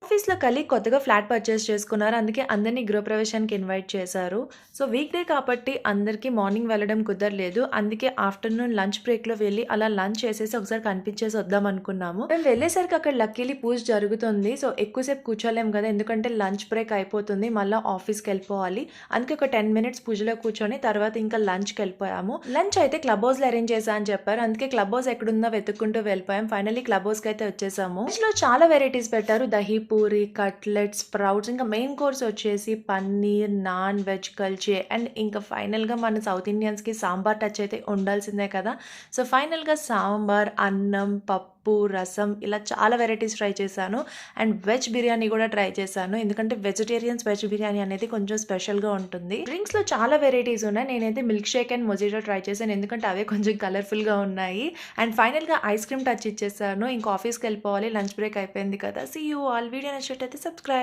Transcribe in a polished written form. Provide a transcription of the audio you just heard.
ఆఫీస్‌లో కలీగ్ కొత్తగా flat purchase చేసుకున్నారు. అందుకే అందరిని గృహప్రవేశానికి ఇన్వైట్ చేశారు. సో, వీక్ డే కాబట్టి అందరికీ మార్నింగ్ వెళ్ళడం కుదరలేదు. అందుకే ఆఫ్టర్‌నూన్ లంచ్ బ్రేక్‌లో వెళ్ళి అలా లంచ్ చేసేసి ఒకసారి కనిపించేసి వద్దామనుకున్నాము. మేము వెళ్ళేసరికి అక్కడ లక్కీలీ పూజ జరుగుతుంది. సో, ఎక్కువసేపు కూర్చోలేము కదా! ఎందుకంటే లంచ్ బ్రేక్ అయిపోతుంది. మళ్ళా ఆఫీస్‌కెళ్ళిపోవాలి. అందుకే ఒక 10 మినిట్స్ పూజలో కూర్చొని తర్వాత ఇంకా లంచ్‌కెళ్ళిపోయాము. లంచ్ అయితే క్లబ్ హౌస్‌లో అరేంజ్ చేశా అని చెప్పారు. అందుకే క్లబ్ హౌస్ ఎక్కడుందో వెతుక్కుంటూ వెళ్ళిపోయాం. ఫైనల్లీ క్లబ్ హౌస్‌కైతే వచ్చేసాము. వెజ్‌లో చాలా వెరైటీస్ పెట్టారు. దహి పూరి, కట్లెట్, స్ప్రౌట్స్ ఇంకా మెయిన్ కోర్స్ వచ్చేసి పన్నీర్, నాన్, వెజ్ కల్చే అండ్ ఇంకా ఫైనల్‌గా మన సౌత్ ఇండియన్స్‌కి సాంబార్ టచ్ అయితే ఉండాల్సిందే కదా! సో, ఫైనల్‌గా సాంబార్, అన్నం, పప్పు, రసం ఇలా చాలా వెరైటీస్ ట్రై చేశాను. అండ్ వెజ్ బిర్యానీ కూడా ట్రై చేశాను. ఎందుకంటే వెజిటేరియన్స్ వెజ్ బిర్యానీ అనేది కొంచెం స్పెషల్‌గా ఉంటుంది. డ్రింక్స్‌లో చాలా వెరైటీస్ ఉన్నాయి. నేనైతే milk shake and mojito try చేశాను. ఎందుకంటే అవే కొంచెం కలర్‌ఫుల్‌గా ఉన్నాయి. అండ్ ఫైనల్‌గా ఐస్ క్రీమ్ టచ్ ఇచ్చేసాను. ఇంక ఆఫీస్‌కెళ్ళిపోవాలి. లంచ్ బ్రేక్ అయిపోయింది కదా! See you all. వీడియో నచ్చినట్టయితే సబ్స్క్రైబ్.